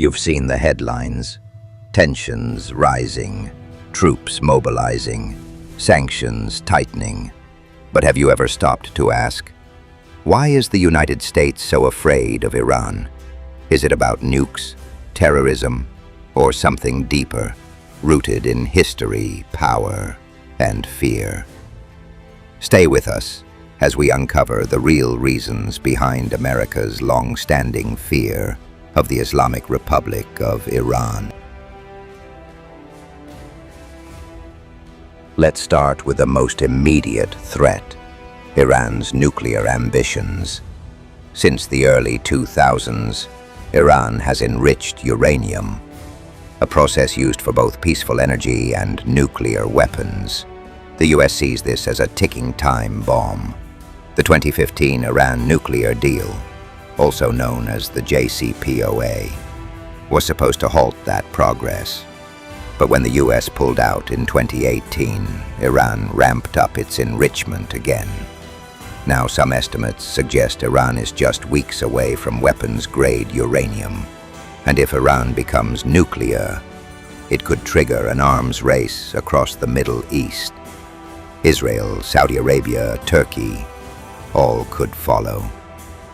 You've seen the headlines. Tensions rising, troops mobilizing, sanctions tightening. But have you ever stopped to ask, why is the United States so afraid of Iran? Is it about nukes, terrorism, or something deeper, rooted in history, power, and fear? Stay with us as we uncover the real reasons behind America's long-standing fear of the Islamic Republic of Iran. Let's start with the most immediate threat, Iran's nuclear ambitions. Since the early 2000s, Iran has enriched uranium, a process used for both peaceful energy and nuclear weapons. The U.S. sees this as a ticking time bomb. The 2015 Iran nuclear deal, also known as the JCPOA, was supposed to halt that progress. But when the U.S. pulled out in 2018, Iran ramped up its enrichment again. Now some estimates suggest Iran is just weeks away from weapons-grade uranium. And if Iran becomes nuclear, it could trigger an arms race across the Middle East. Israel, Saudi Arabia, Turkey, all could follow.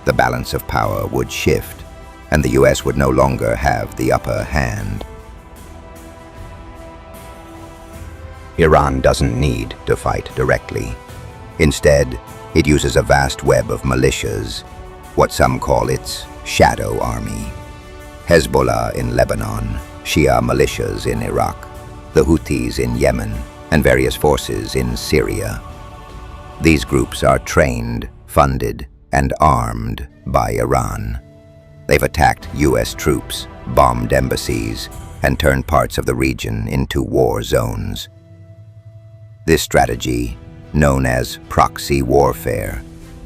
The balance of power would shift, and the U.S. would no longer have the upper hand. Iran doesn't need to fight directly. Instead, it uses a vast web of militias, what some call its shadow army. Hezbollah in Lebanon, Shia militias in Iraq, the Houthis in Yemen, and various forces in Syria. These groups are trained, funded, and armed by Iran. They've attacked U.S. troops, bombed embassies, and turned parts of the region into war zones. This strategy, known as proxy warfare,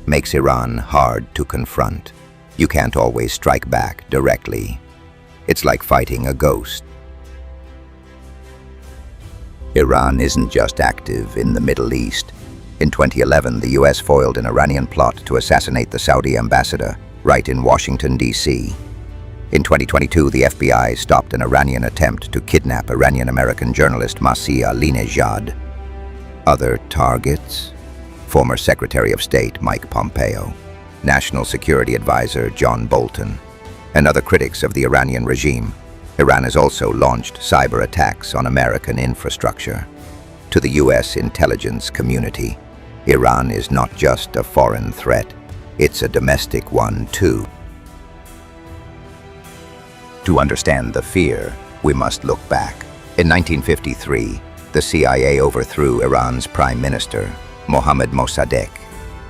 makes Iran hard to confront. You can't always strike back directly. It's like fighting a ghost. Iran isn't just active in the Middle East. In 2011, the U.S. foiled an Iranian plot to assassinate the Saudi ambassador, right in Washington, D.C. In 2022, the FBI stopped an Iranian attempt to kidnap Iranian-American journalist Masih Alinejad. Other targets? Former Secretary of State Mike Pompeo, National Security Advisor John Bolton, and other critics of the Iranian regime. Iran has also launched cyber attacks on American infrastructure. To the U.S. intelligence community, Iran is not just a foreign threat, it's a domestic one too. To understand the fear, we must look back. In 1953, the CIA overthrew Iran's Prime Minister, Mohammad Mossadegh.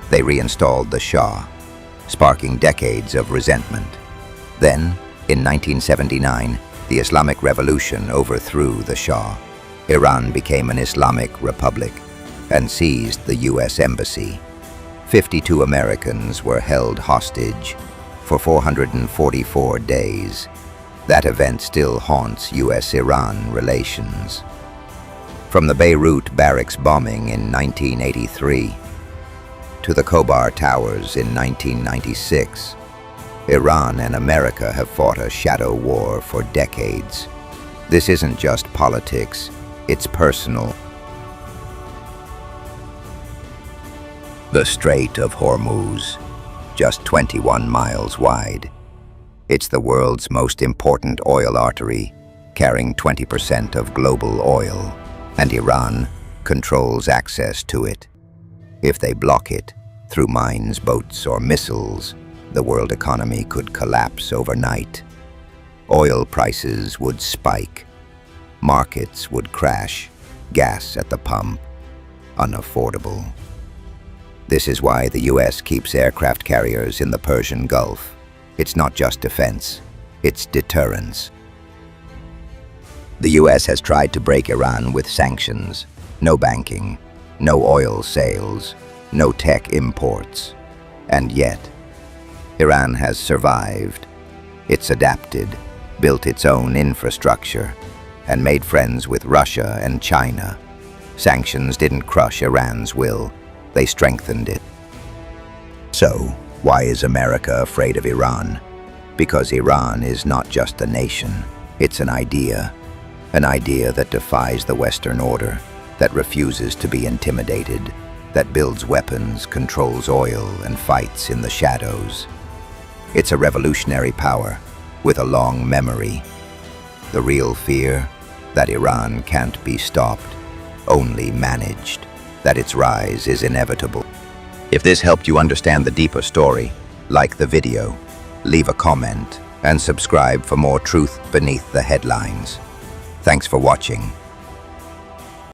They reinstalled the Shah, sparking decades of resentment. Then, in 1979, the Islamic Revolution overthrew the Shah. Iran became an Islamic republic and seized the U.S. embassy. 52 Americans were held hostage for 444 days. That event still haunts U.S.-Iran relations. From the Beirut barracks bombing in 1983 to the Khobar Towers in 1996, Iran and America have fought a shadow war for decades. This isn't just politics, it's personal. The Strait of Hormuz, just 21 miles wide. It's the world's most important oil artery, carrying 20% of global oil, and Iran controls access to it. If they block it, through mines, boats, or missiles, the world economy could collapse overnight. Oil prices would spike. Markets would crash. Gas at the pump, unaffordable. This is why the U.S. keeps aircraft carriers in the Persian Gulf. It's not just defense, it's deterrence. The U.S. has tried to break Iran with sanctions. No banking, no oil sales, no tech imports. And yet, Iran has survived. It's adapted, built its own infrastructure, and made friends with Russia and China. Sanctions didn't crush Iran's will, they strengthened it. So, why is America afraid of Iran? Because Iran is not just a nation, it's an idea that defies the Western order, that refuses to be intimidated, that builds weapons, controls oil, and fights in the shadows. It's a revolutionary power with a long memory. The real fear? That Iran can't be stopped, only managed, that its rise is inevitable. If this helped you understand the deeper story, like the video, leave a comment, and subscribe for more truth beneath the headlines. Thanks for watching.